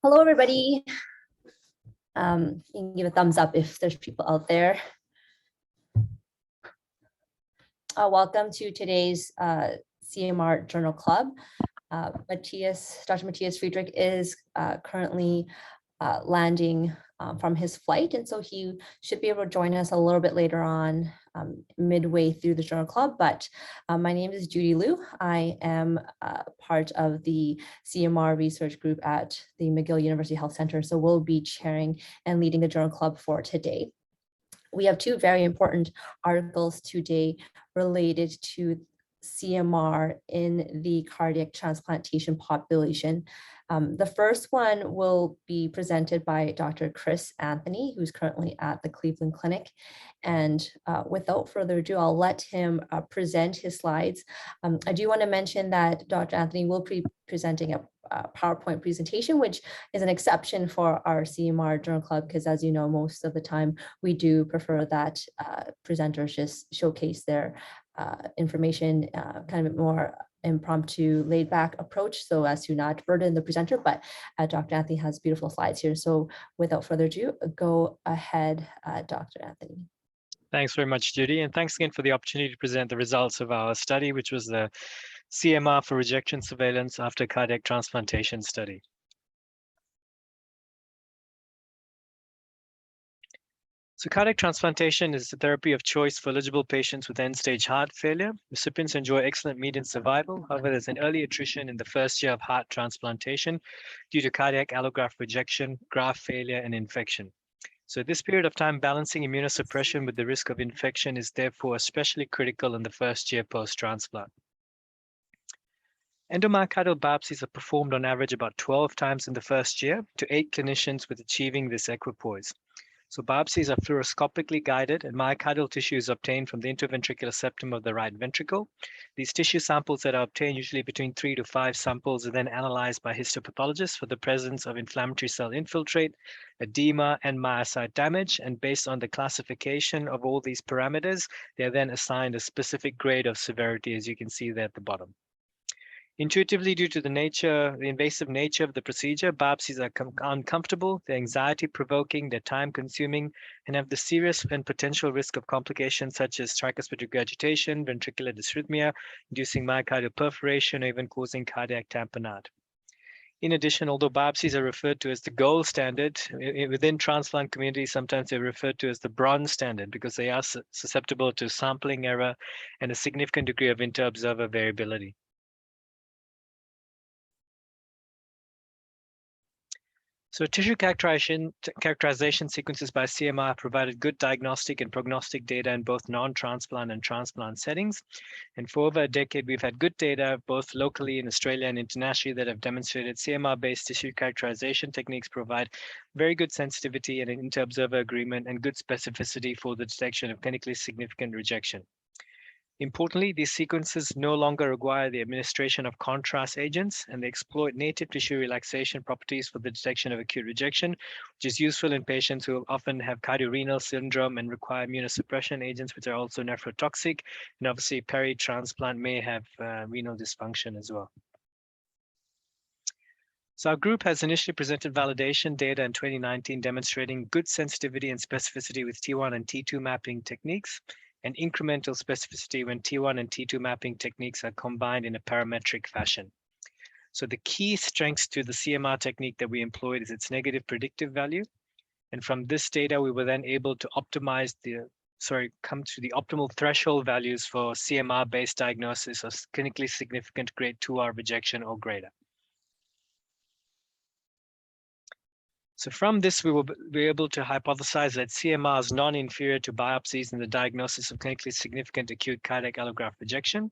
Hello, everybody. You can give a thumbs up if there's people out there. Welcome to today's CMR Journal Club. Dr. Matthias Friedrich is currently landing from his flight, and so he should be able to join us a little bit later on, midway through the Journal Club. But my name is Judy Liu. I am part of the CMR research group at the McGill University Health Center, so we'll be chairing and leading the Journal Club for today. We have two very important articles today related to CMR in the cardiac transplantation population. The first one will be presented by Dr. Chris Anthony, who's currently at the Cleveland Clinic. And without further ado, I'll let him present his slides. I do want to mention that Dr. Anthony will be presenting a PowerPoint presentation, which is an exception for our CMR Journal Club, because as you know, most of the time we do prefer that presenters just showcase their information, kind of more impromptu, laid back approach, so as to not burden the presenter. But Dr. Anthony has beautiful slides here. So without further ado, go ahead, Dr. Anthony. Thanks very much, Judy. And thanks again for the opportunity to present the results of our study, which was the CMR for rejection surveillance after cardiac transplantation study. So cardiac transplantation is the therapy of choice for eligible patients with end-stage heart failure. Recipients enjoy excellent median survival. However, there's an early attrition in the first year of heart transplantation due to cardiac allograft rejection, graft failure, and infection. So this period of time, balancing immunosuppression with the risk of infection is therefore especially critical in the first year post-transplant. Endomyocardial biopsies are performed on average about 12 times in the first year to 8 clinicians with achieving this equipoise. So biopsies are fluoroscopically guided, and myocardial tissue is obtained from the interventricular septum of the right ventricle. These tissue samples that are obtained, usually between 3 to 5 samples, are then analyzed by histopathologists for the presence of inflammatory cell infiltrate, edema, and myocyte damage. And based on the classification of all these parameters, they are then assigned a specific grade of severity, as you can see there at the bottom. Intuitively, due to the invasive nature of the procedure, biopsies are uncomfortable, they're anxiety-provoking, they're time-consuming, and have the serious and potential risk of complications such as tricuspid regurgitation, ventricular dysrhythmia, inducing myocardial perforation, or even causing cardiac tamponade. In addition, although biopsies are referred to as the gold standard, within transplant communities, sometimes they're referred to as the bronze standard because they are susceptible to sampling error and a significant degree of inter-observer variability. So tissue characterization sequences by CMR provided good diagnostic and prognostic data in both non-transplant and transplant settings. And for over a decade, we've had good data both locally in Australia and internationally that have demonstrated CMR-based tissue characterization techniques provide very good sensitivity and an inter-observer agreement and good specificity for the detection of clinically significant rejection. Importantly, these sequences no longer require the administration of contrast agents, and they exploit native tissue relaxation properties for the detection of acute rejection, which is useful in patients who often have cardiorenal syndrome and require immunosuppression agents, which are also nephrotoxic, and obviously peri-transplant may have renal dysfunction as well. So our group has initially presented validation data in 2019 demonstrating good sensitivity and specificity with T1 and T2 mapping techniques, and incremental specificity when T1 and T2 mapping techniques are combined in a parametric fashion. So the key strengths to the CMR technique that we employed is its negative predictive value. And from this data, we were then able to optimize come to the optimal threshold values for CMR-based diagnosis of clinically significant grade 2R rejection or greater. So from this, we will be able to hypothesize that CMR is non-inferior to biopsies in the diagnosis of clinically significant acute cardiac allograft rejection,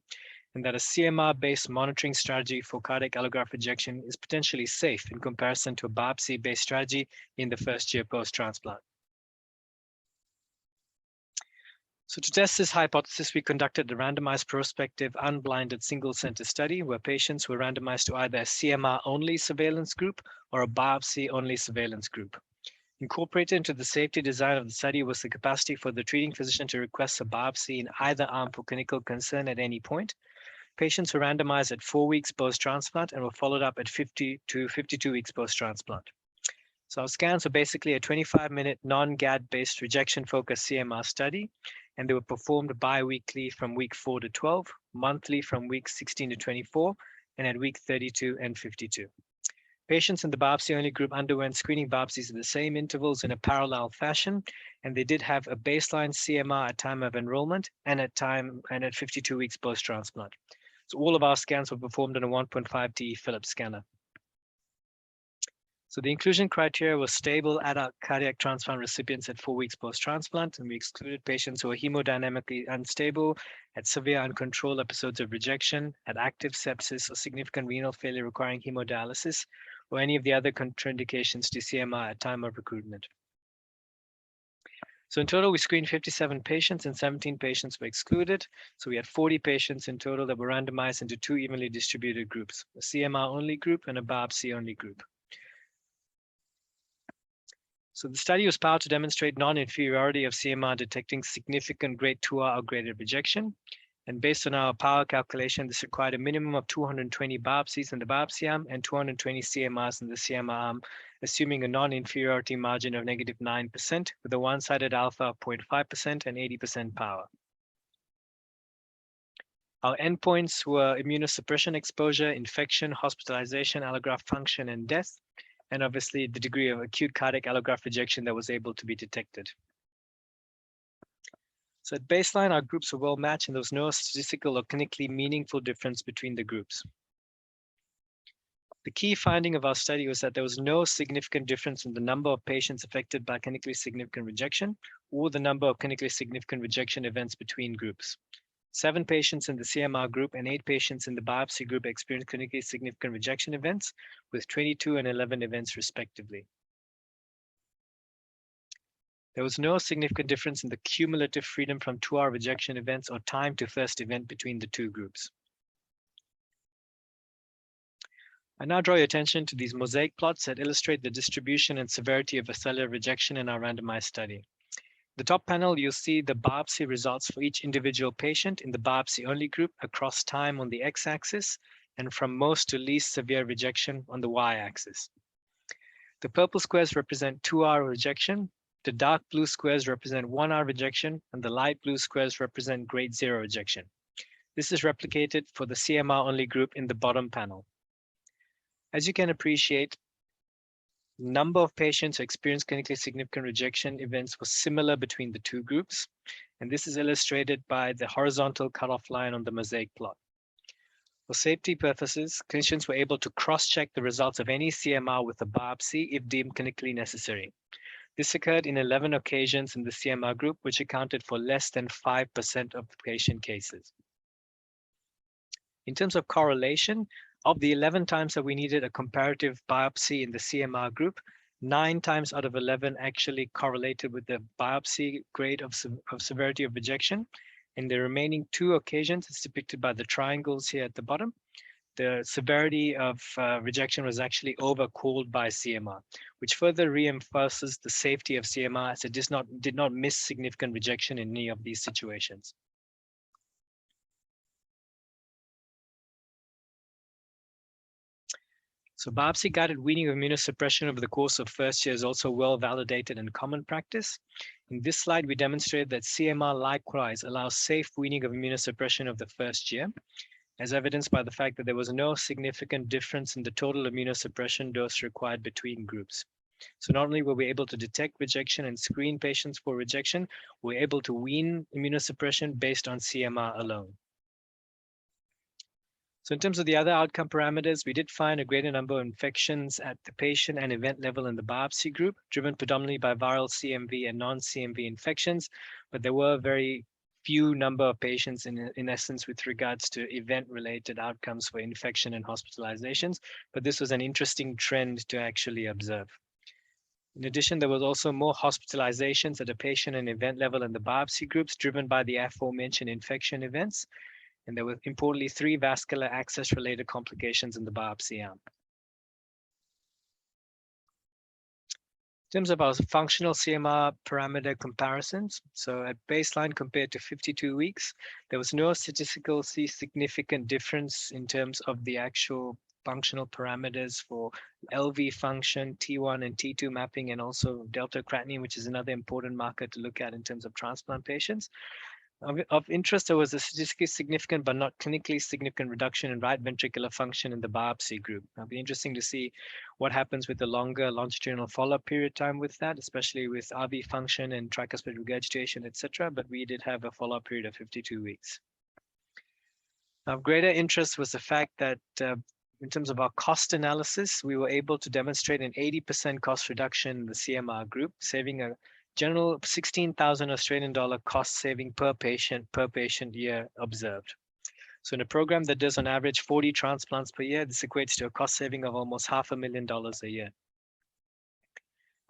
and that a CMR-based monitoring strategy for cardiac allograft rejection is potentially safe in comparison to a biopsy-based strategy in the first year post-transplant. So to test this hypothesis, we conducted a randomized prospective unblinded single center study where patients were randomized to either a CMR-only surveillance group or a biopsy-only surveillance group. Incorporated into the safety design of the study was the capacity for the treating physician to request a biopsy in either arm for clinical concern at any point. Patients were randomized at 4 weeks post-transplant and were followed up at 50 to 52 weeks post-transplant. So our scans were basically a 25-minute non-GAD-based rejection-focused CMR study, and they were performed bi-weekly from week 4 to 12, monthly from week 16 to 24, and at week 32 and 52. Patients in the biopsy-only group underwent screening biopsies at the same intervals in a parallel fashion, and they did have a baseline CMR at time of enrollment and at 52 weeks post-transplant. So all of our scans were performed on a 1.5T Philips scanner. So the inclusion criteria was stable adult cardiac transplant recipients at 4 weeks post-transplant, and we excluded patients who were hemodynamically unstable, had severe uncontrolled episodes of rejection, had active sepsis or significant renal failure requiring hemodialysis, or any of the other contraindications to CMR at time of recruitment. So in total, we screened 57 patients and 17 patients were excluded. So we had 40 patients in total that were randomized into 2 evenly distributed groups, a CMR-only group and a biopsy-only group. So the study was powered to demonstrate non-inferiority of CMR detecting significant grade 2R or greater rejection. And based on our power calculation, this required a minimum of 220 biopsies in the biopsy arm and 220 CMRs in the CMR arm, assuming a non-inferiority margin of -9% with a one-sided alpha of 0.5% and 80% power. Our endpoints were immunosuppression exposure, infection, hospitalization, allograft function, and death, and obviously the degree of acute cardiac allograft rejection that was able to be detected. So at baseline, our groups were well matched and there was no statistical or clinically meaningful difference between the groups. The key finding of our study was that there was no significant difference in the number of patients affected by clinically significant rejection or the number of clinically significant rejection events between groups. 7 patients in the CMR group and 8 patients in the biopsy group experienced clinically significant rejection events, with 22 and 11 events respectively. There was no significant difference in the cumulative freedom from 2R rejection events or time to first event between the 2 groups. I now draw your attention to these mosaic plots that illustrate the distribution and severity of cellular rejection in our randomized study. The top panel, you'll see the biopsy results for each individual patient in the biopsy-only group across time on the x-axis and from most to least severe rejection on the y-axis. The purple squares represent 2R rejection, the dark blue squares represent 1R rejection, and the light blue squares represent grade 0 rejection. This is replicated for the CMR-only group in the bottom panel. As you can appreciate, the number of patients who experienced clinically significant rejection events was similar between the 2 groups, and this is illustrated by the horizontal cutoff line on the mosaic plot. For safety purposes, clinicians were able to cross-check the results of any CMR with a biopsy if deemed clinically necessary. This occurred in 11 occasions in the CMR group, which accounted for less than 5% of the patient cases. In terms of correlation, of the 11 times that we needed a comparative biopsy in the CMR group, 9 times out of 11 actually correlated with the biopsy grade of severity of rejection. In the remaining 2 occasions, it's depicted by the triangles here at the bottom, the severity of rejection was actually overcalled by CMR, which further reinforces the safety of CMR as it did not miss significant rejection in any of these situations. So biopsy-guided weaning of immunosuppression over the course of first year is also well validated and common practice. In this slide, we demonstrate that CMR likewise allows safe weaning of immunosuppression of the first year, as evidenced by the fact that there was no significant difference in the total immunosuppression dose required between groups. So not only were we able to detect rejection and screen patients for rejection, we were able to wean immunosuppression based on CMR alone. So in terms of the other outcome parameters, we did find a greater number of infections at the patient and event level in the biopsy group, driven predominantly by viral CMV and non-CMV infections, but there were very few number of patients in essence with regards to event-related outcomes for infection and hospitalizations, but this was an interesting trend to actually observe. In addition, there was also more hospitalizations at a patient and event level in the biopsy groups, driven by the aforementioned infection events. And there were importantly 3 vascular access-related complications in the biopsy arm. In terms of our functional CMR parameter comparisons, so at baseline compared to 52 weeks, there was no statistically significant difference in terms of the actual functional parameters for LV function, T1 and T2 mapping, and also delta creatinine, which is another important marker to look at in terms of transplant patients. Of interest, there was a statistically significant but not clinically significant reduction in right ventricular function in the biopsy group. It'll be interesting to see what happens with the longer longitudinal follow-up period time with that, especially with RV function and tricuspid regurgitation, etc. But we did have a follow-up period of 52 weeks. Of greater interest was the fact that in terms of our cost analysis, we were able to demonstrate an 80% cost reduction in the CMR group, saving a general 16,000 Australian dollar cost saving per patient year observed. So in a program that does on average 40 transplants per year, this equates to a cost saving of almost $500,000 a year.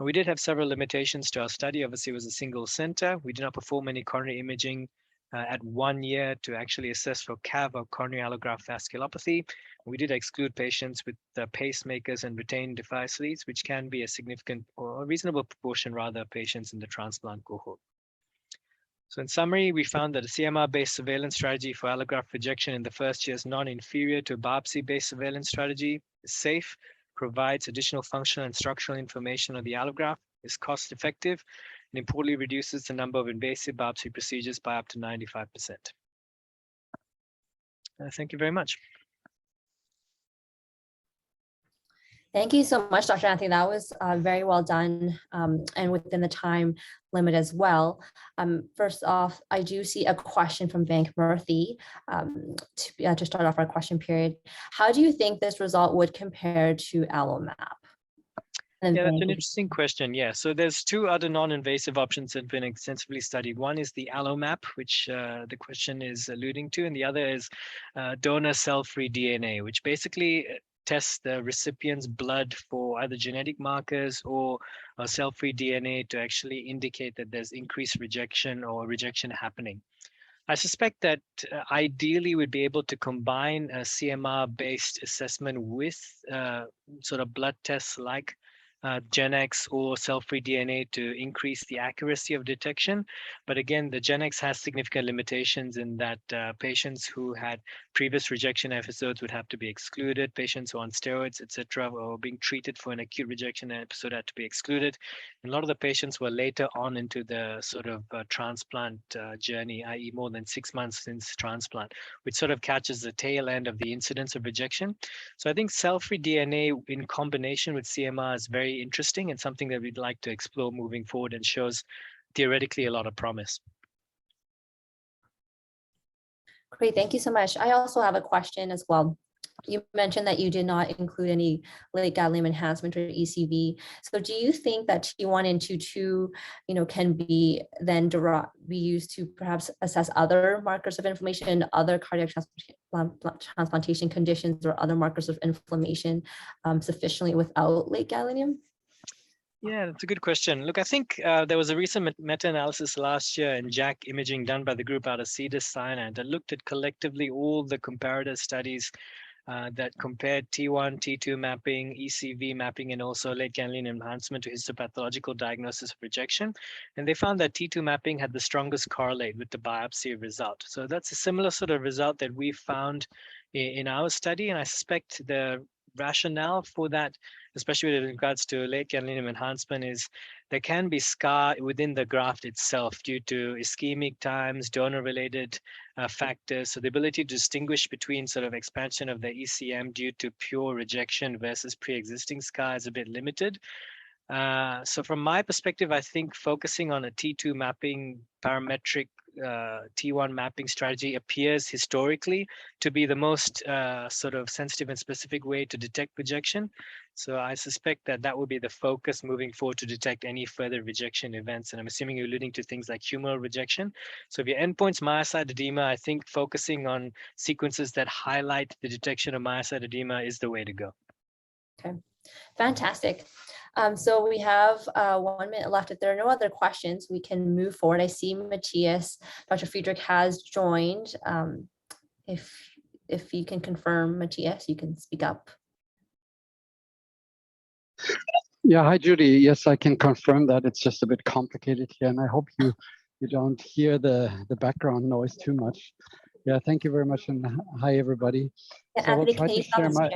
And we did have several limitations to our study. Obviously, it was a single center. We did not perform any coronary imaging at 1 year to actually assess for CAV or coronary allograft vasculopathy. We did exclude patients with pacemakers and retained device leads, which can be a significant or a reasonable proportion rather of patients in the transplant cohort. So in summary, we found that a CMR-based surveillance strategy for allograft rejection in the first year is non-inferior to a biopsy-based surveillance strategy, is safe, provides additional functional and structural information on the allograft, is cost-effective, and importantly reduces the number of invasive biopsy procedures by up to 95%. Thank you very much. Thank you so much, Dr. Anthony. That was very well done and within the time limit as well. First off, I do see a question from Bank Murthy to start off our question period. How do you think this result would compare to AlloMap? Yeah, that's an interesting question. Yeah, so there's two other non-invasive options that have been extensively studied. One is the AlloMap, which the question is alluding to, and the other is donor cell-free DNA, which basically tests the recipient's blood for either genetic markers or cell-free DNA to actually indicate that there's increased rejection or rejection happening. I suspect that ideally we'd be able to combine a CMR-based assessment with sort of blood tests like GenX or cell-free DNA to increase the accuracy of detection. But again, the GenX has significant limitations in that patients who had previous rejection episodes would have to be excluded. Patients who are on steroids, etc., or being treated for an acute rejection episode had to be excluded. And a lot of the patients were later on into the sort of transplant journey, i.e. more than 6 months since transplant, which sort of catches the tail end of the incidence of rejection. So I think cell-free DNA in combination with CMR is very interesting and something that we'd like to explore moving forward and shows theoretically a lot of promise. Great, thank you so much. I also have a question as well. You mentioned that you did not include any late gadolinium enhancement or ECV. So do you think that T1 and T2, can be then be used to perhaps assess other markers of inflammation, other cardiac transplantation conditions or other markers of inflammation sufficiently without late gadolinium? Yeah, that's a good question. Look, I think there was a recent meta-analysis last year in JAK imaging done by the group out of Cedars-Sinai that looked at collectively all the comparator studies that compared T1, T2 mapping, ECV mapping, and also late gadolinium enhancement to histopathological diagnosis of rejection. And they found that T2 mapping had the strongest correlate with the biopsy result. So that's a similar sort of result that we found in our study. And I suspect the rationale for that, especially with regards to late gadolinium enhancement, is there can be scar within the graft itself due to ischemic times, donor-related factors. So the ability to distinguish between sort of expansion of the ECM due to pure rejection versus pre-existing scar is a bit limited. So from my perspective, I think focusing on a T2 mapping parametric T1 mapping strategy appears historically to be the most sort of sensitive and specific way to detect rejection. So I suspect that that will be the focus moving forward to detect any further rejection events. And I'm assuming you're alluding to things like humoral rejection. So if your endpoint's myocyte edema, I think focusing on sequences that highlight the detection of myocyte edema is the way to go. Okay, fantastic. So we have 1 minute left. If there are no other questions, we can move forward. I see Matthias, Dr. Friedrich has joined. If you can confirm, Matthias, you can speak up. Yeah, hi Judy. Yes, I can confirm that it's just a bit complicated here, and I hope you don't hear the background noise too much. Yeah, thank you very much, and hi everybody. Yeah, So I will Anthony, try can to you stop share the my.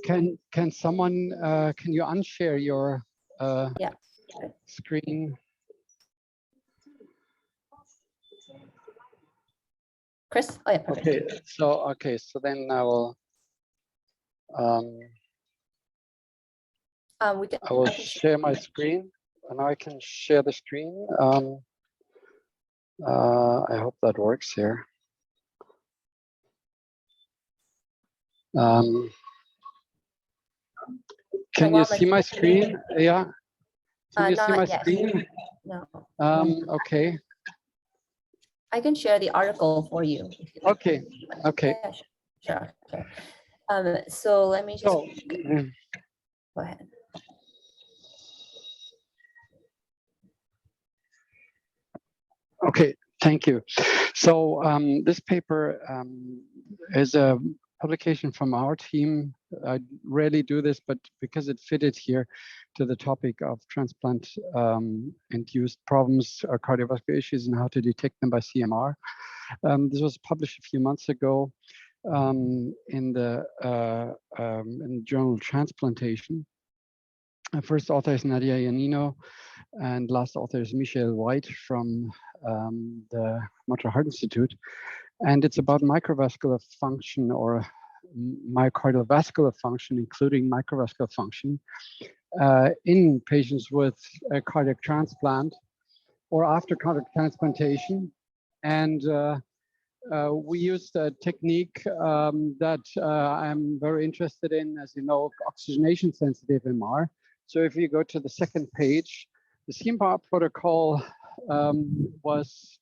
screen? Can someone can you unshare your Yeah. screen? Chris? Oh yeah, perfect. Okay, so then I will I will share my screen, and I can share the screen. I hope that works here. Can you see my screen? Yeah. Can you see my screen? No. Okay. I can share the article for you. Okay. Okay. Yeah, sure. So let me just go ahead. Okay, thank you. So this paper is a publication from our team. I rarely do this, but because it fitted here to the topic of transplant-induced problems or cardiovascular issues and how to detect them by CMR. This was published a few months ago in the journal Transplantation. First author is Nadia Iannino, and last author is Michel from the Montreal Heart Institute. And it's about microvascular function or myocardial vascular function, including microvascular function, in patients with a cardiac transplant or after cardiac transplantation. And we used a technique that I'm very interested in, as you know, oxygenation-sensitive MR. So if you go to the second page, the CMR protocol was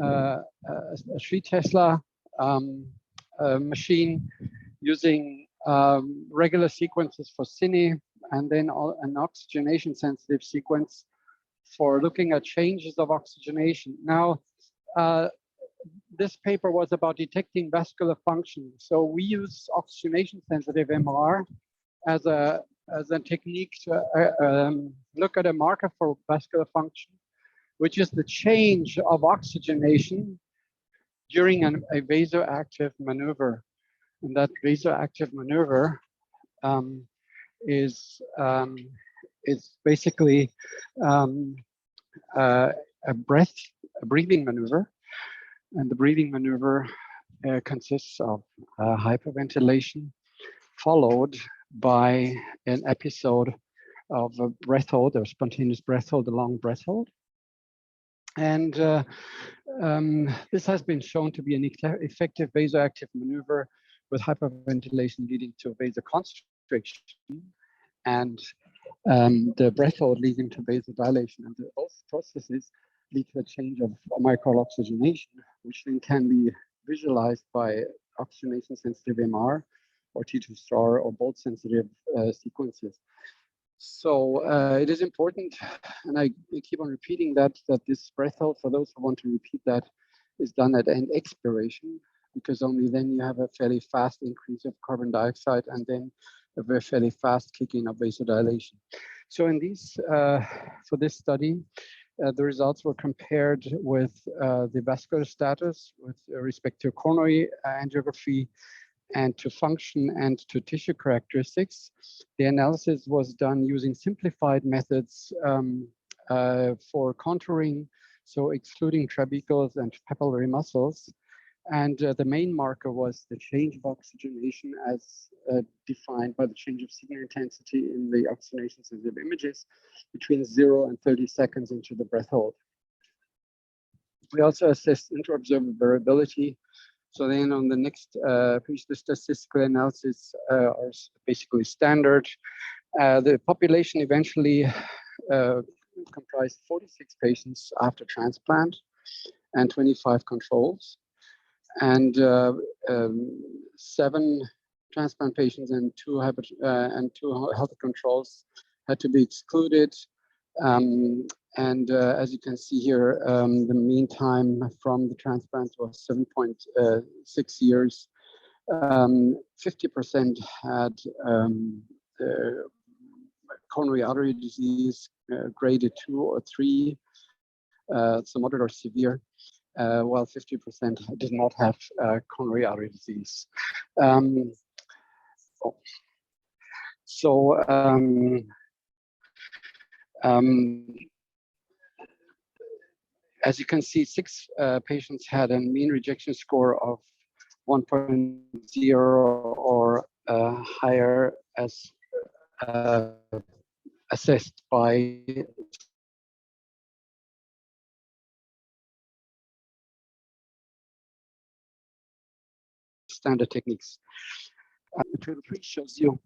a 3 Tesla machine using regular sequences for CINE, and then an oxygenation-sensitive sequence for looking at changes of oxygenation. Now, this paper was about detecting vascular function. So we use oxygenation-sensitive MR as a technique to look at a marker for vascular function, which is the change of oxygenation during a vasoactive maneuver. And that vasoactive maneuver is basically a breathing maneuver. And the breathing maneuver consists of hyperventilation, followed by an episode of a breath hold or spontaneous breath hold, a long breath hold. And this has been shown to be an effective vasoactive maneuver with hyperventilation leading to vasoconstriction and the breath hold leading to vasodilation. And both processes lead to a change of myocardial oxygenation, which then can be visualized by oxygenation-sensitive MR or T2 star or both sensitive sequences. So it is important, and I keep on repeating that this breath hold, for those who want to repeat that, is done at end expiration, because only then you have a fairly fast increase of carbon dioxide and then a very fairly fast kick-in of vasodilation. So in these, for this study, the results were compared with the vascular status with respect to coronary angiography and to function and to tissue characteristics. The analysis was done using simplified methods for contouring, so excluding trabecals and papillary muscles. And the main marker was the change of oxygenation as defined by the change of signal intensity in the oxygenation-sensitive images between 0 and 30 seconds into the breath hold. We also assessed inter-observer variability. So then on the next page, the statistical analysis are basically standard. The population eventually comprised 46 patients after transplant and 25 controls. And 7 transplant patients and two healthy controls had to be excluded. As you can see here, the mean time from the transplant was 7.6 years. 50% had coronary artery disease, graded 2 or 3, so moderate or severe, while 50% did not have coronary artery disease. As you can see, 6 patients had a mean rejection score of 1.0 or higher as assessed by standard techniques. Table 3 shows you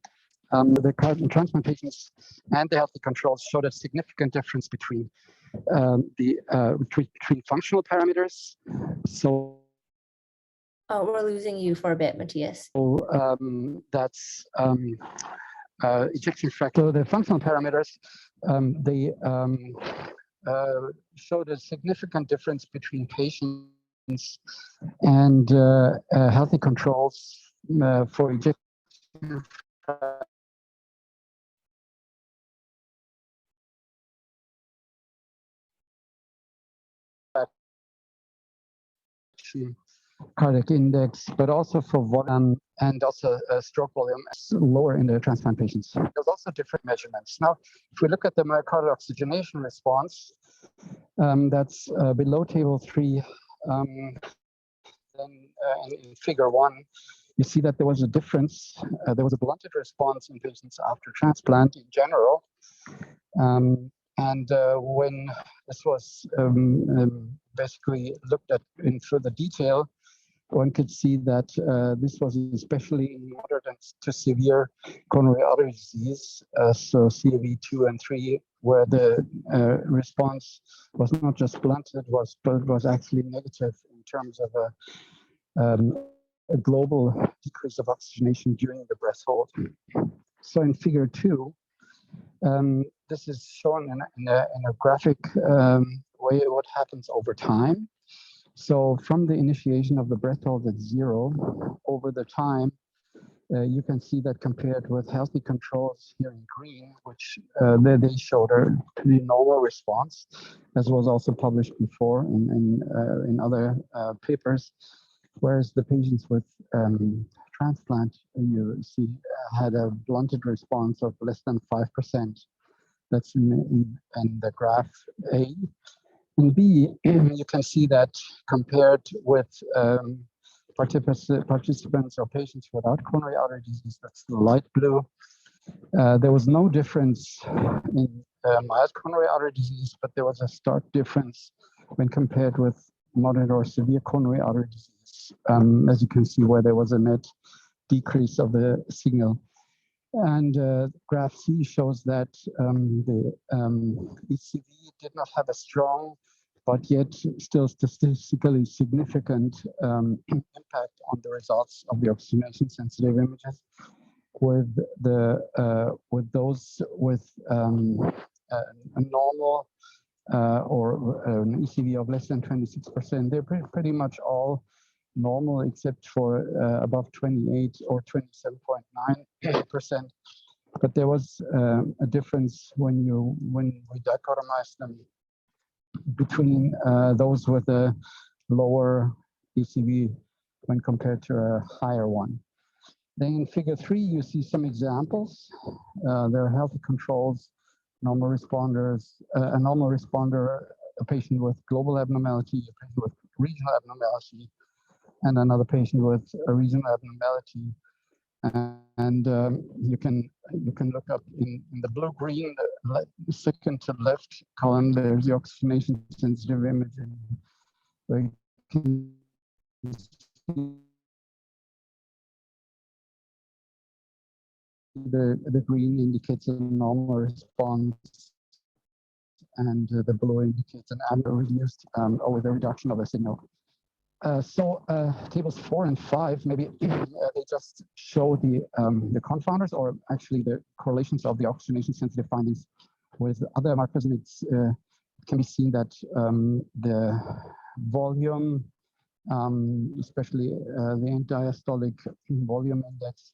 the transplantations and the healthy controls showed a significant difference between between functional parameters. So we're losing you for a bit, Matthias. That's ejection fraction. So the functional parameters, they showed a significant difference between patients and healthy controls for ejection fraction, cardiac index, but also for volume and also stroke volume lower in the transplant patients. There's also different measurements. Now, if we look at the myocardial oxygenation response, that's below table 3, then in figure 1, you see that there was a difference. There was a blunted response in patients after transplant in general. When this was basically looked at in further detail, one could see that this was especially in moderate to severe coronary artery disease, so CAV 2 and 3, where the response was not just blunted, but was actually negative in terms of a global decrease of oxygenation during the breath hold. So in figure 2, this is shown in a graphic way what happens over time. So from the initiation of the breath hold at 0, over the time, you can see that compared with healthy controls here in green, which they showed a pretty normal response, as was also published before in other papers. Whereas the patients with transplant, you see, had a blunted response of less than 5%. That's in the graph A. In B, you can see that compared with participants or patients without coronary artery disease, that's the light blue, there was no difference in mild coronary artery disease, but there was a stark difference when compared with moderate or severe coronary artery disease, as you can see, where there was a net decrease of the signal. And graph C shows that the ECV did not have a strong, but yet still statistically significant impact on the results of the oxygenation-sensitive images, with those with a normal or an ECV of less than 26%. They're pretty much all normal except for above 28 or 27.9%. But there was a difference when we dichotomized them between those with a lower ECV when compared to a higher one. Then in figure 3, you see some examples. There are healthy controls, normal responders, a normal responder, a patient with global abnormality, a patient with regional abnormality, and another patient with a regional abnormality. And you can look up in the blue-green, the second to left column, there's the oxygenation-sensitive imaging, where you can see the green indicates a normal response, and the blue indicates an reduced or with a reduction of a signal. Tables 4 and 5, maybe they just show the confounders, or actually the correlations of the oxygenation-sensitive findings with other markers, and it can be seen that the volume, especially the end diastolic volume index,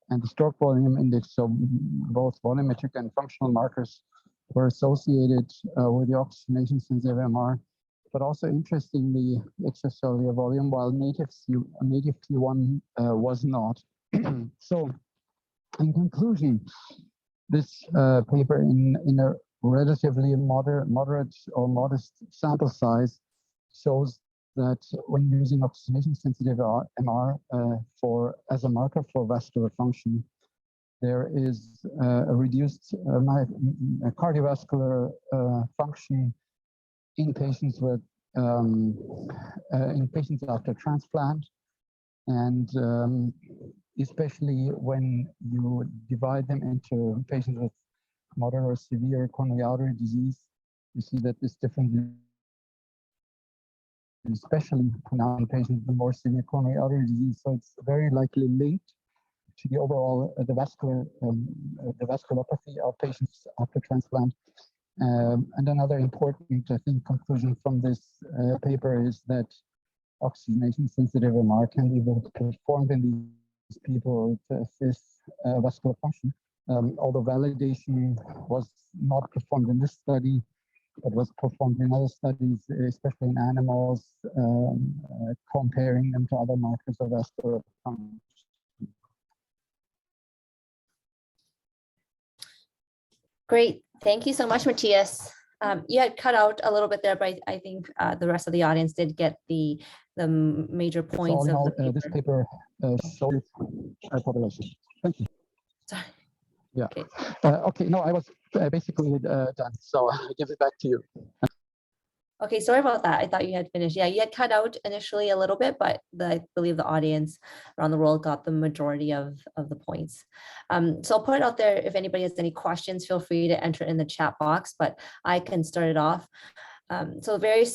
and the stroke volume index, so both volumetric and functional markers, were associated with the oxygenation-sensitive MR. But also interestingly, extracellular volume, while native T1 was not. So, in conclusion, this paper in a relatively moderate or modest sample size shows that when using oxygenation-sensitive MR as a marker for vascular function, there is a reduced cardiovascular function in patients with after transplant, and especially when you divide them into patients with moderate or severe coronary artery disease, you see that this difference is especially pronounced in patients with more severe coronary artery disease. So it's very likely linked to the overall the vasculopathy of patients after transplant. And another important, I think, conclusion from this paper is that oxygenation-sensitive MR can be performed in these people to assist vascular function. Although validation was not performed in this study, but was performed in other studies, especially in animals, comparing them to other markers of vascular function. Great. Thank you so much, Matthias. You had cut out a little bit there, but I think the rest of the audience did get the major points So of the paper. this paper showed population. Thank you. Sorry. Yeah. Okay. Okay. No, I was basically done. So I give it back to you. Okay, sorry about that. I thought you had finished. Yeah, you had cut out initially a little bit, but I believe the audience around the world got the majority of the points. So I'll put it out there. If anybody has any questions, feel free to enter in the chat box, but I can start it off. So very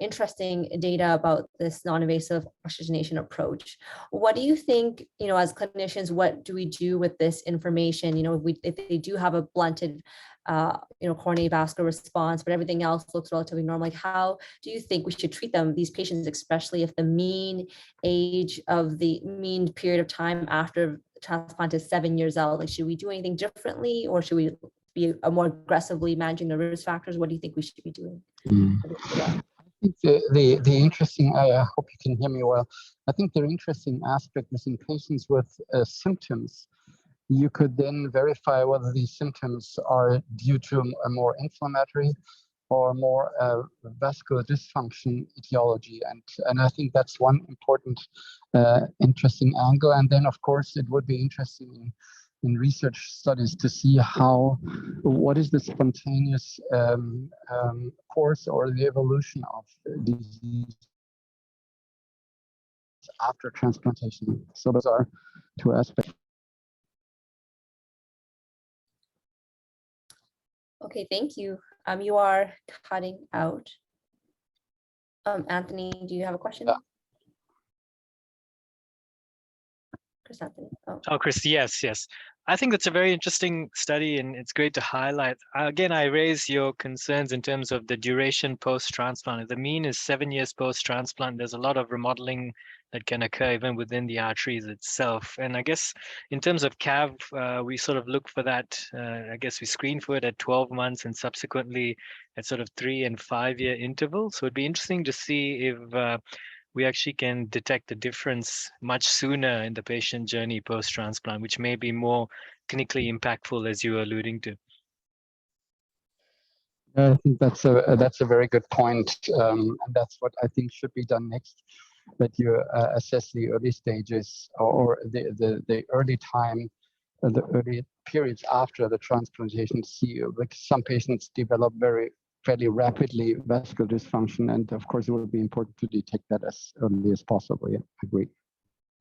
interesting data about this non-invasive oxygenation approach. What do you think, as clinicians, what do we do with this information? If they do have a blunted, coronary vascular response, but everything else looks relatively normal, like how do you think we should treat them, these patients, especially if the mean age of the mean period of time after transplant is 7 years out? Like, should we do anything differently, or should we be more aggressively managing the risk factors? What do you think we should be doing? I think the interesting, I hope you can hear me well. I think the interesting aspect is in patients with symptoms, you could then verify whether these symptoms are due to a more inflammatory or more vascular dysfunction etiology. And I think that's one important interesting angle. And then, of course, it would be interesting in research studies to see what is the spontaneous course or the evolution of disease after transplantation. So those are two aspects. Okay, thank you. You are cutting out. Anthony, do you have a question? Yeah. Chris Anthony. Oh, Chris, yes. I think that's a very interesting study, and it's great to highlight. Again, I raise your concerns in terms of the duration post-transplant. If the mean is 7 years post-transplant, there's a lot of remodeling that can occur even within the arteries itself. And I guess in terms of CAV, we sort of look for that. I guess we screen for it at 12 months and subsequently at sort of 3 and 5 year intervals. So it'd be interesting to see if we actually can detect the difference much sooner in the patient journey post-transplant, which may be more clinically impactful, as you were alluding to. I think that's a very good point, and that's what I think should be done next. That you assess the early stages or the early time, the early periods after the transplantation. See, like some patients develop fairly rapidly vascular dysfunction, and of course it will be important to detect that as early as possible. Yeah, I agree.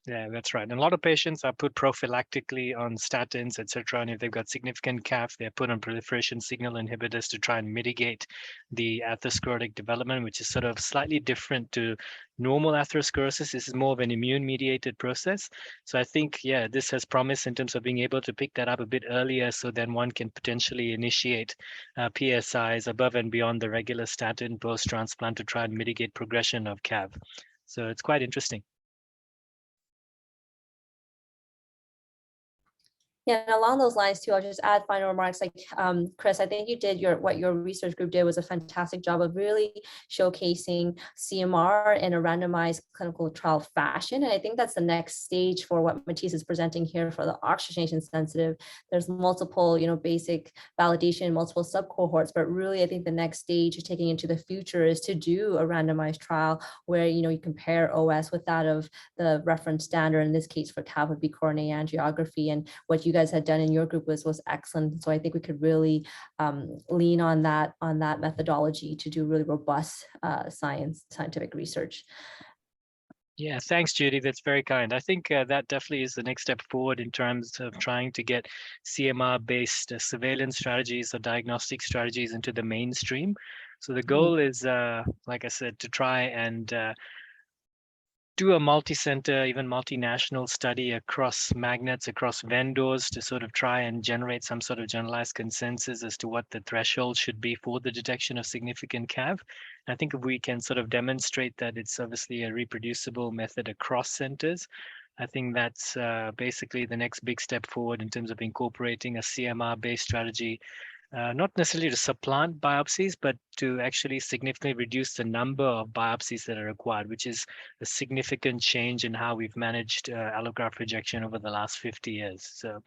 Yeah, that's right. And a lot of patients are put prophylactically on statins, etc. And if they've got significant CAF, they're put on proliferation signal inhibitors to try and mitigate the atherosclerotic development, which is sort of slightly different to normal atherosclerosis. This is more of an immune-mediated process. So I think, yeah, this has promise in terms of being able to pick that up a bit earlier, so then one can potentially initiate PSIs above and beyond the regular statin post-transplant to try and mitigate progression of CAV. So it's quite interesting. Yeah, and along those lines too, I'll just add final remarks. Like Chris, I think you did what your research group did was a fantastic job of really showcasing CMR in a randomized clinical trial fashion. And I think that's the next stage for what Matthias is presenting here for the oxygenation sensitive. There's multiple, basic validation, multiple subcohorts, but really I think the next stage of taking into the future is to do a randomized trial where, you compare OS with that of the reference standard. In this case for CAV would be coronary angiography, and what you guys had done in your group was excellent. So I think we could really lean on that methodology to do really robust scientific research. Yeah, thanks, Judy. That's very kind. I think that definitely is the next step forward in terms of trying to get CMR-based surveillance strategies or diagnostic strategies into the mainstream. So the goal is, like I said, to try and do a multi-center, even multinational study across magnets, across vendors, to sort of try and generate some sort of generalized consensus as to what the threshold should be for the detection of significant CAV. And I think if we can sort of demonstrate that it's obviously a reproducible method across centers, I think that's basically the next big step forward in terms of incorporating a CMR-based strategy, not necessarily to supplant biopsies, but to actually significantly reduce the number of biopsies that are required, which is a significant change in how we've managed allograft rejection over the last 50 years. So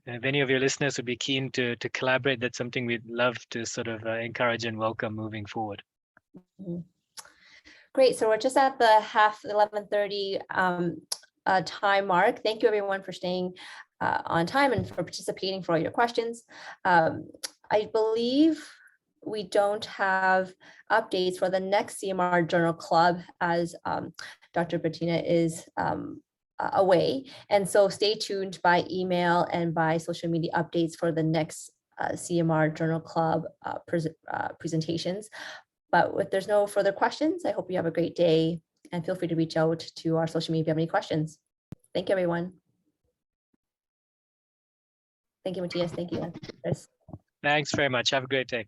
if any of your listeners would be keen to collaborate, that's something we'd love to sort of encourage and welcome moving forward. Great, so we're just at the 11:30 time mark. Thank you everyone for staying on time and for participating, for all your questions. I believe we don't have updates for the next CMR Journal Club as Dr. Valentina is away. And so stay tuned by email and by social media updates for the next CMR Journal Club presentations. But if there's no further questions, I hope you have a great day, and feel free to reach out to our social media if you have any questions. Thank you, everyone. Thank you, Matthias. Thank you, Chris. Thanks very much. Have a great day.